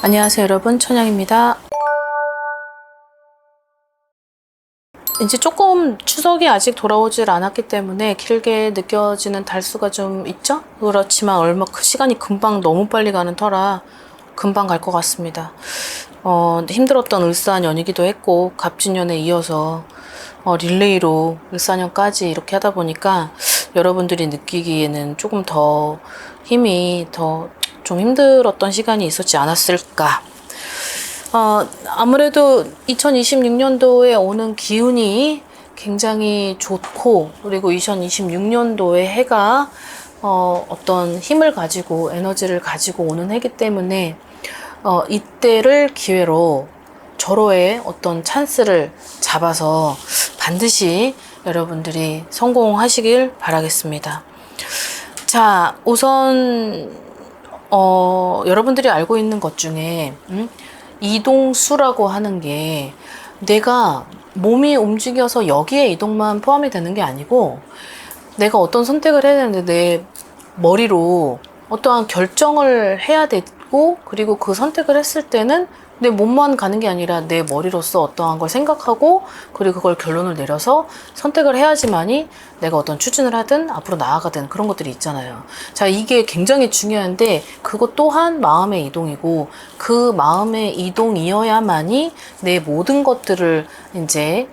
안녕하세요 여러분, 천양입니다. 이제 조금 추석이 아직 돌아오질 않았기 때문에 길게 느껴지는 달수가 좀 있죠? 그렇지만 시간이 금방 너무 빨리 가는 터라 금방 갈 것 같습니다. 힘들었던 을사년이기도 했고 갑진년에 이어서 릴레이로 을사년까지 이렇게 하다 보니까 여러분들이 느끼기에는 조금 더 힘이 더 좀 힘들었던 시간이 있었지 않았을까. 아무래도 2026년도에 오는 기운이 굉장히 좋고, 그리고 2026년도에 해가 어떤 힘을 가지고 에너지를 가지고 오는 해기 때문에 이때를 기회로 절호의 어떤 찬스를 잡아서 반드시 여러분들이 성공하시길 바라겠습니다. 자, 우선 여러분들이 알고 있는 것 중에 이동수라고 하는 게 내가 몸이 움직여서 여기에 이동만 포함이 되는 게 아니고, 내가 어떤 선택을 해야 되는데 내 머리로 어떠한 결정을 해야 되고, 그리고 그 선택을 했을 때는 내 몸만 가는 게 아니라 내 머리로서 어떠한 걸 생각하고, 그리고 그걸 결론을 내려서 선택을 해야지만이 내가 어떤 추진을 하든 앞으로 나아가든 그런 것들이 있잖아요. 자, 이게 굉장히 중요한데 그것 또한 마음의 이동이고, 그 마음의 이동이어야만이 내 모든 것들을 이제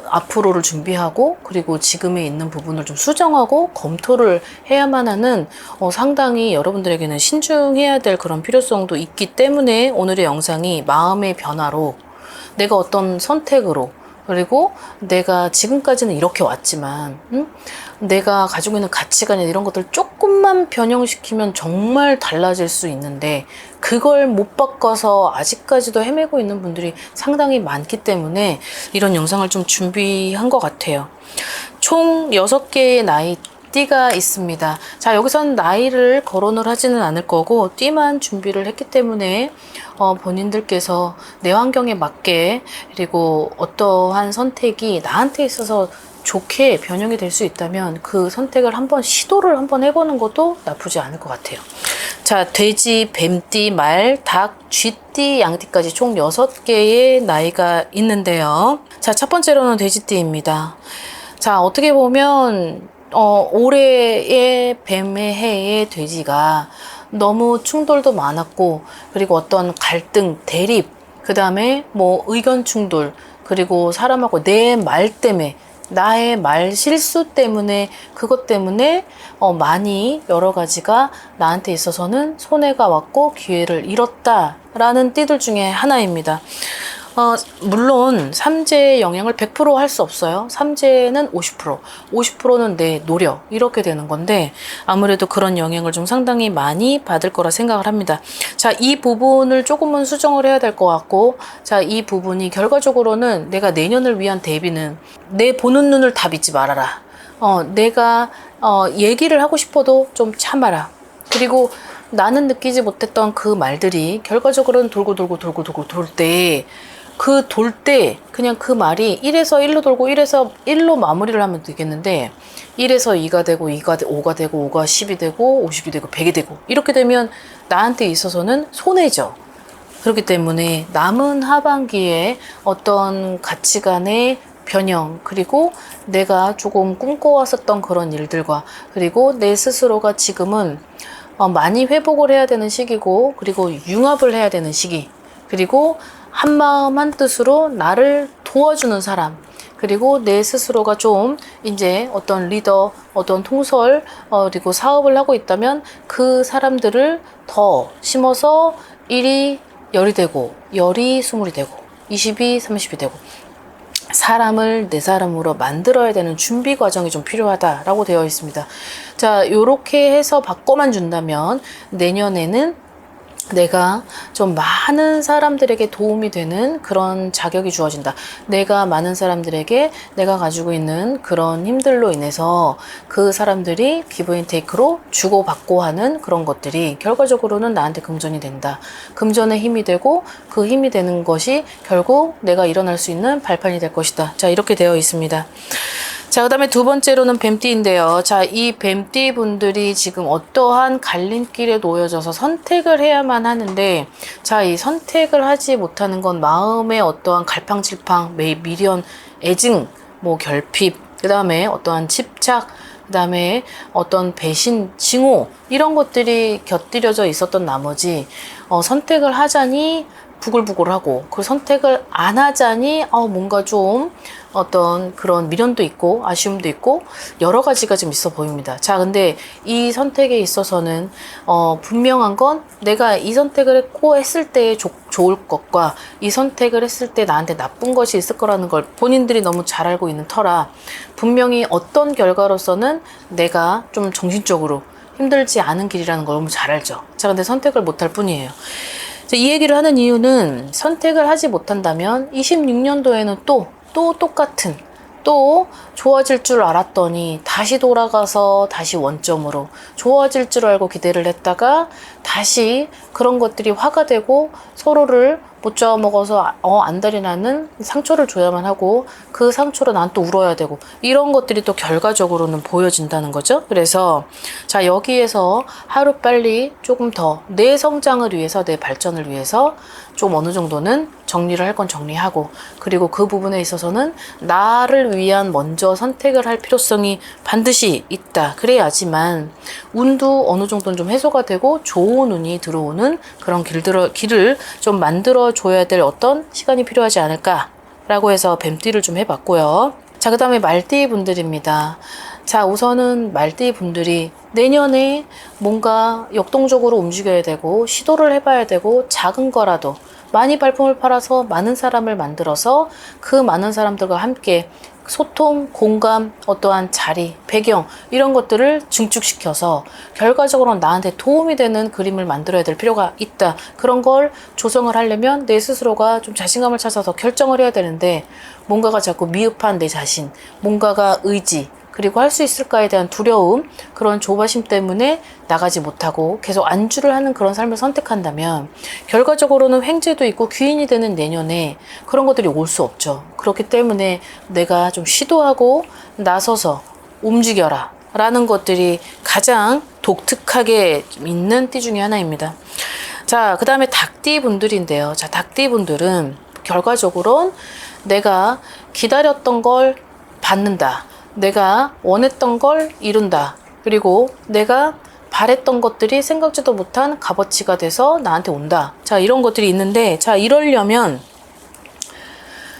앞으로를 준비하고, 그리고 지금에 있는 부분을 좀 수정하고 검토를 해야만 하는 상당히 여러분들에게는 신중해야 될 그런 필요성도 있기 때문에 오늘의 영상이 마음의 변화로, 내가 어떤 선택으로, 그리고 내가 지금까지는 이렇게 왔지만 내가 가지고 있는 가치관이나 이런 것들 조금만 변형시키면 정말 달라질 수 있는데, 그걸 못 바꿔서 아직까지도 헤매고 있는 분들이 상당히 많기 때문에 이런 영상을 좀 준비한 것 같아요. 총 6개의 띠가 있습니다. 자, 여기선 나이를 거론을 하지는 않을 거고 띠만 준비를 했기 때문에 본인들께서 내 환경에 맞게, 그리고 어떠한 선택이 나한테 있어서 좋게 변형이 될 수 있다면 그 선택을 시도를 한번 해보는 것도 나쁘지 않을 것 같아요. 자, 돼지, 뱀띠, 말, 닭, 쥐띠, 양띠까지 총 6개의 나이가 있는데요. 자, 첫 번째로는 돼지띠입니다. 자, 어떻게 보면 올해의 뱀의 해의 돼지가 너무 충돌도 많았고, 그리고 어떤 갈등, 대립, 그 다음에 뭐 의견 충돌, 그리고 사람하고 내 말 때문에, 나의 말 실수 때문에, 그것 때문에 많이 여러 가지가 나한테 있어서는 손해가 왔고 기회를 잃었다라는 띠들 중에 하나입니다. 물론 삼재의 영향을 100% 할 수 없어요. 삼재는 50%, 50%는 내 노력, 이렇게 되는 건데 아무래도 그런 영향을 좀 상당히 많이 받을 거라 생각을 합니다. 자, 이 부분을 조금은 수정을 해야 될 것 같고, 자, 이 부분이 결과적으로는 내가 내년을 위한 대비는 내 보는 눈을 다 믿지 말아라. 내가 얘기를 하고 싶어도 좀 참아라. 그리고 나는 느끼지 못했던 그 말들이 결과적으로는 돌고 돌 때, 그냥 그 말이 1에서 1로 돌고 1에서 1로 마무리를 하면 되겠는데, 1에서 2가 되고 5가 되고 5가 10이 되고 50이 되고 100이 되고 이렇게 되면 나한테 있어서는 손해죠. 그렇기 때문에 남은 하반기에 어떤 가치관의 변형, 그리고 내가 조금 꿈꿔왔었던 그런 일들과, 그리고 내 스스로가 지금은 많이 회복을 해야 되는 시기고, 그리고 융합을 해야 되는 시기, 그리고 한마음 한뜻으로 나를 도와주는 사람, 그리고 내 스스로가 좀 이제 어떤 리더, 어떤 통솔, 그리고 사업을 하고 있다면 그 사람들을 더 심어서 1이 10이 되고, 10이 20이 되고, 20이 30이 되고, 사람을 내 사람으로 만들어야 되는 준비 과정이 좀 필요하다라고 되어 있습니다. 자, 요렇게 해서 바꿔만 준다면 내년에는 내가 좀 많은 사람들에게 도움이 되는 그런 자격이 주어진다. 내가 많은 사람들에게 내가 가지고 있는 그런 힘들로 인해서 그 사람들이 기브 앤 테이크로 주고받고 하는 그런 것들이 결과적으로는 나한테 금전이 된다. 금전의 힘이 되고, 그 힘이 되는 것이 결국 내가 일어날 수 있는 발판이 될 것이다. 자, 이렇게 되어 있습니다. 자, 그 다음에 두 번째로는 뱀띠인데요. 자, 이 뱀띠 분들이 지금 어떠한 갈림길에 놓여져서 선택을 해야만 하는데, 자, 자, 이 선택을 하지 못하는 건 마음의 어떠한 갈팡질팡, 미련, 애증, 뭐 결핍, 그 다음에 어떠한 집착, 그 다음에 어떤 배신, 징후 이런 것들이 곁들여져 있었던 나머지 선택을 하자니 부글부글하고 그 선택을 안 하자니 뭔가 좀 어떤 그런 미련도 있고 아쉬움도 있고 여러 가지가 좀 있어 보입니다. 자, 근데 이 선택에 있어서는 분명한 건 내가 이 선택을 했을 때 좋을 것과 이 선택을 했을 때 나한테 나쁜 것이 있을 거라는 걸 본인들이 너무 잘 알고 있는 터라 분명히 어떤 결과로서는 내가 좀 정신적으로 힘들지 않은 길이라는 걸 너무 잘 알죠. 자, 근데 선택을 못할 뿐이에요. 이 얘기를 하는 이유는 선택을 하지 못한다면 26년도에는 또 똑같은 또 좋아질 줄 알았더니 다시 돌아가서 다시 원점으로 좋아질 줄 알고 기대를 했다가 다시 그런 것들이 화가 되고 서로를 못 잡아먹어서 안달이 나는 상처를 줘야만 하고 그 상처로 난 또 울어야 되고 이런 것들이 또 결과적으로는 보여진다는 거죠. 그래서 자, 여기에서 하루빨리 조금 더 내 성장을 위해서 내 발전을 위해서 좀 어느 정도는 정리를 할 건 정리하고 그리고 그 부분에 있어서는 나를 위한 먼저 선택을 할 필요성이 반드시 있다. 그래야지만 운도 어느 정도는 좀 해소가 되고 좋은 운이 들어오는 그런 길을 좀 만들어 줘야 될 어떤 시간이 필요하지 않을까라고 해서 뱀띠를 좀 해봤고요. 자, 그 다음에 말띠 분들입니다. 자, 우선은 말띠 분들이 내년에 뭔가 역동적으로 움직여야 되고 시도를 해봐야 되고 작은 거라도 많이 발품을 팔아서 많은 사람을 만들어서 그 많은 사람들과 함께 소통, 공감, 어떠한 자리, 배경 이런 것들을 증축시켜서 결과적으로 나한테 도움이 되는 그림을 만들어야 될 필요가 있다. 그런 걸 조성을 하려면 내 스스로가 좀 자신감을 찾아서 결정을 해야 되는데 뭔가가 자꾸 미흡한 내 자신, 뭔가가 의지 그리고 할 수 있을까에 대한 두려움 그런 조바심 때문에 나가지 못하고 계속 안주를 하는 그런 삶을 선택한다면 결과적으로는 횡재도 있고 귀인이 되는 내년에 그런 것들이 올 수 없죠. 그렇기 때문에 내가 좀 시도하고 나서서 움직여라 라는 것들이 가장 독특하게 있는 띠 중에 하나입니다. 자, 그 다음에 닭띠 분들인데요. 자, 닭띠 분들은 결과적으로 내가 기다렸던 걸 받는다. 내가 원했던 걸 이룬다. 그리고 내가 바랬던 것들이 생각지도 못한 값어치가 돼서 나한테 온다. 자, 이런 것들이 있는데 자, 이러려면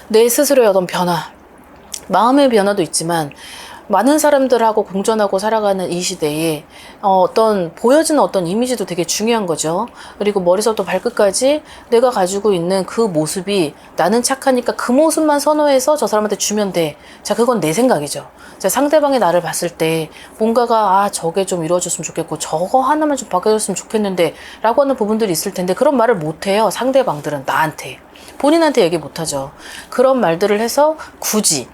내 스스로의 어떤 변화, 마음의 변화도 있지만 많은 사람들하고 공존하고 살아가는 이 시대에 어떤 보여지는 어떤 이미지도 되게 중요한 거죠. 그리고 머리서부터 발끝까지 내가 가지고 있는 그 모습이 나는 착하니까 그 모습만 선호해서 저 사람한테 주면 돼. 자, 그건 내 생각이죠. 자, 상대방이 나를 봤을 때 뭔가가 저게 좀 이루어졌으면 좋겠고 저거 하나만 좀 바뀌어졌으면 좋겠는데 라고 하는 부분들이 있을 텐데 그런 말을 못해요. 상대방들은 나한테. 본인한테 얘기 못하죠. 그런 말들을 해서 굳이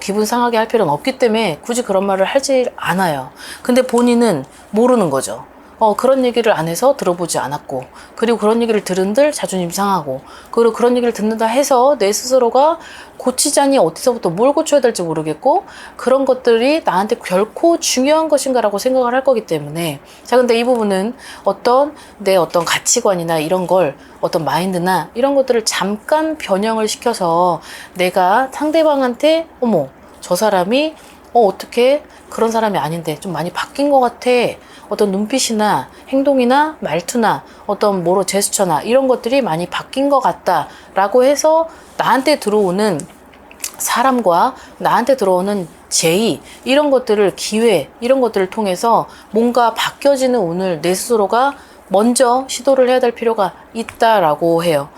기분 상하게 할 필요는 없기 때문에 굳이 그런 말을 하지 않아요. 근데 본인은 모르는 거죠. 그런 얘기를 안 해서 들어보지 않았고, 그리고 그런 얘기를 들은들 자존심 상하고, 그리고 그런 얘기를 듣는다 해서 내 스스로가 고치자니 어디서부터 뭘 고쳐야 될지 모르겠고, 그런 것들이 나한테 결코 중요한 것인가라고 생각을 할 거기 때문에, 자, 근데 이 부분은 내 어떤 가치관이나 이런 걸, 어떤 마인드나 이런 것들을 잠깐 변형을 시켜서 내가 상대방한테, 어머, 저 사람이 어떻게 그런 사람이 아닌데 좀 많이 바뀐 것 같아. 어떤 눈빛이나 행동이나 말투나 어떤 제스처나 이런 것들이 많이 바뀐 것 같다라고 해서 나한테 들어오는 사람과 나한테 들어오는 제의 이런 것들을 기회 이런 것들을 통해서 뭔가 바뀌어지는 운을 내 스스로가 먼저 시도를 해야 될 필요가 있다라고 해요.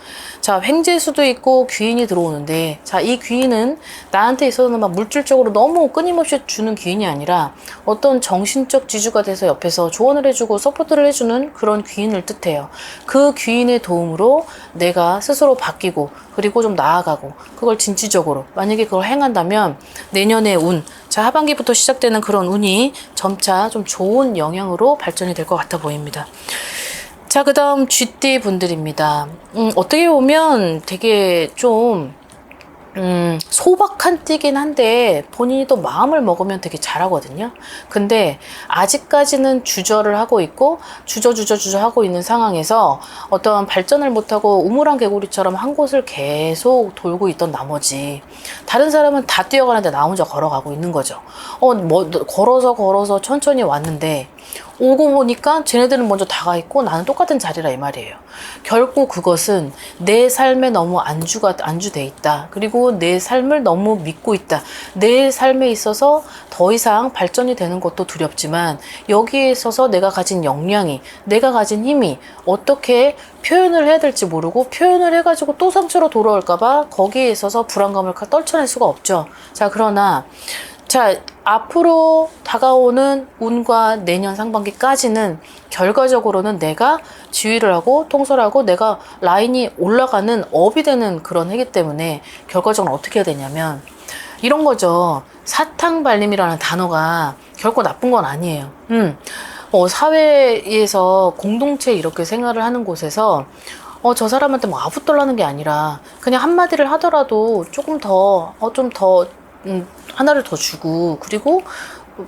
자, 횡재수도 있고 귀인이 들어오는데, 자, 이 귀인은 나한테 있어서는 막 물질적으로 너무 끊임없이 주는 귀인이 아니라 어떤 정신적 지주가 돼서 옆에서 조언을 해주고 서포트를 해주는 그런 귀인을 뜻해요. 그 귀인의 도움으로 내가 스스로 바뀌고 그리고 좀 나아가고 그걸 진취적으로 만약에 그걸 행한다면 내년의 운, 자, 하반기부터 시작되는 그런 운이 점차 좀 좋은 영향으로 발전이 될 것 같아 보입니다. 자, 그 다음 쥐띠 분들입니다. 어떻게 보면 되게 좀 소박한 띠긴 한데 본인이 또 마음을 먹으면 되게 잘하거든요. 근데 아직까지는 주저를 하고 있고 주저 하고 있는 상황에서 어떤 발전을 못하고 우물안 개구리처럼 한 곳을 계속 돌고 있던 나머지 다른 사람은 다 뛰어가는데 나 혼자 걸어가고 있는 거죠. 뭐 걸어서 천천히 왔는데 오고 보니까 쟤네들은 먼저 다가 있고 나는 똑같은 자리라 이 말이에요. 결국 그것은 내 삶에 너무 안주돼 있다. 그리고 내 삶을 너무 믿고 있다. 내 삶에 있어서 더 이상 발전이 되는 것도 두렵지만 여기에 있어서 내가 가진 역량이, 내가 가진 힘이 어떻게 표현을 해야 될지 모르고 표현을 해가지고 또 상처로 돌아올까봐 거기에 있어서 불안감을 떨쳐낼 수가 없죠. 자, 그러나 자, 앞으로 다가오는 운과 내년 상반기까지는 결과적으로는 내가 지휘를 하고 통솔하고 내가 라인이 올라가는 업이 되는 그런 해기 때문에 결과적으로 어떻게 해야 되냐면 이런 거죠. 사탕발림이라는 단어가 결코 나쁜 건 아니에요. 사회에서 공동체 이렇게 생활을 하는 곳에서 저 사람한테 뭐 아부떨라는 게 아니라 그냥 한마디를 하더라도 조금 더, 하나를 더 주고 그리고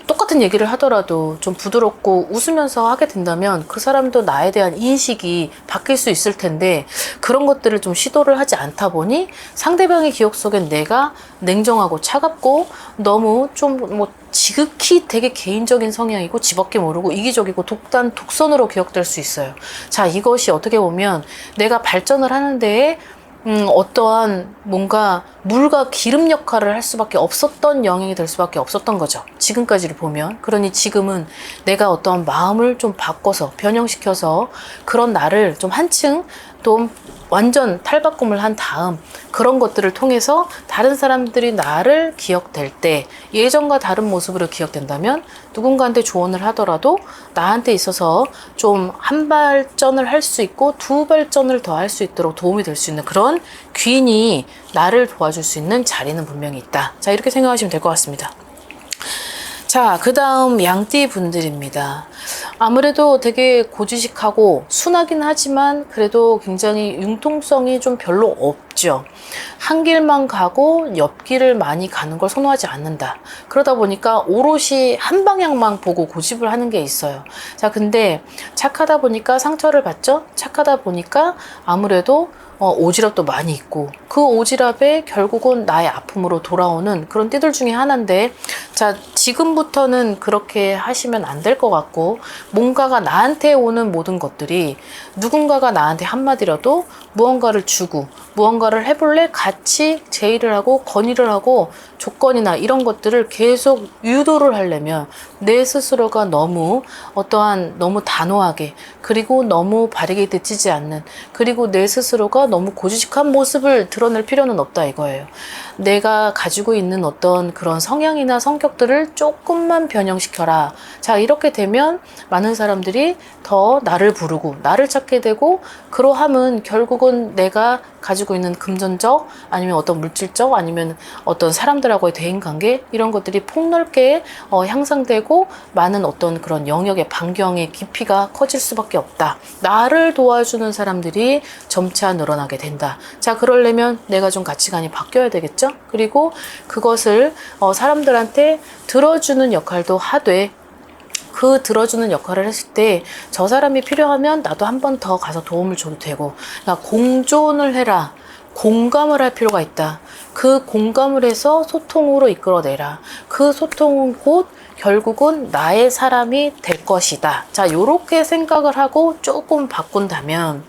똑같은 얘기를 하더라도 좀 부드럽고 웃으면서 하게 된다면 그 사람도 나에 대한 인식이 바뀔 수 있을 텐데 그런 것들을 좀 시도를 하지 않다 보니 상대방의 기억 속엔 내가 냉정하고 차갑고 너무 좀 뭐 지극히 되게 개인적인 성향이고 지밖에 모르고 이기적이고 독선으로 기억될 수 있어요. 자, 이것이 어떻게 보면 내가 발전을 하는 데에 어떠한 뭔가 물과 기름 역할을 할 수밖에 없었던 영향이 될 수밖에 없었던 거죠. 지금까지를 보면. 그러니 지금은 내가 어떠한 마음을 좀 바꿔서 변형시켜서 그런 나를 좀 한층 또 완전 탈바꿈을 한 다음 그런 것들을 통해서 다른 사람들이 나를 기억될 때 예전과 다른 모습으로 기억된다면 누군가한테 조언을 하더라도 나한테 있어서 좀 한 발전을 할 수 있고 두 발전을 더 할 수 있도록 도움이 될 수 있는 그런 귀인이 나를 도와줄 수 있는 자리는 분명히 있다. 자, 이렇게 생각하시면 될 것 같습니다. 자, 그 다음 양띠 분들입니다. 아무래도 되게 고지식하고 순하긴 하지만 그래도 굉장히 융통성이 좀 별로 없죠. 한 길만 가고 옆길을 많이 가는 걸 선호하지 않는다. 그러다 보니까 오롯이 한 방향만 보고 고집을 하는 게 있어요. 자, 근데 착하다 보니까 상처를 받죠. 착하다 보니까 아무래도 오지랖도 많이 있고 그 오지랖에 결국은 나의 아픔으로 돌아오는 그런 띠들 중에 하나인데 자, 지금부터는 그렇게 하시면 안 될 것 같고 뭔가가 나한테 오는 모든 것들이 누군가가 나한테 한마디라도 무언가를 주고 무언가를 해볼래? 같이 제의를 하고 건의를 하고 조건이나 이런 것들을 계속 유도를 하려면 내 스스로가 너무 너무 단호하게 그리고 너무 바르게 데치지 않는 그리고 내 스스로가 너무 고지식한 모습을 드러낼 필요는 없다 이거예요. 내가 가지고 있는 어떤 그런 성향이나 성격들을 조금만 변형시켜라. 자, 이렇게 되면 많은 사람들이 더 나를 부르고 나를 찾게 되고 그러함은 결국은 내가 가지고 있는 금전적 아니면 어떤 물질적 아니면 어떤 사람들하고의 대인관계 이런 것들이 폭넓게 향상되고 많은 어떤 그런 영역의 반경의 깊이가 커질 수밖에 없다. 나를 도와주는 사람들이 점차 늘어나게 된다. 자, 그러려면 내가 좀 가치관이 바뀌어야 되겠죠? 그리고 그것을 사람들한테 들어주는 역할도 하되 그 들어주는 역할을 했을 때 저 사람이 필요하면 나도 한 번 더 가서 도움을 줘도 되고 그러니까 공존을 해라. 공감을 할 필요가 있다. 그 공감을 해서 소통으로 이끌어내라. 그 소통은 곧 결국은 나의 사람이 될 것이다. 자, 요렇게 생각을 하고 조금 바꾼다면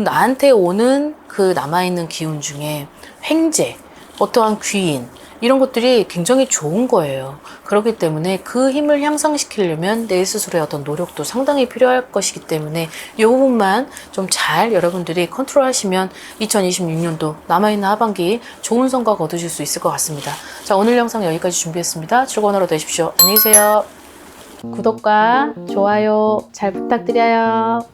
나한테 오는 그 남아있는 기운 중에 횡재, 어떠한 귀인 이런 것들이 굉장히 좋은 거예요. 그렇기 때문에 그 힘을 향상시키려면 내 스스로의 어떤 노력도 상당히 필요할 것이기 때문에 이 부분만 좀 잘 여러분들이 컨트롤 하시면 2026년도 남아있는 하반기 좋은 성과 거두실 수 있을 것 같습니다. 자, 오늘 영상 여기까지 준비했습니다. 즐거운 하루 되십시오. 안녕히 계세요. 구독과 좋아요 잘 부탁드려요.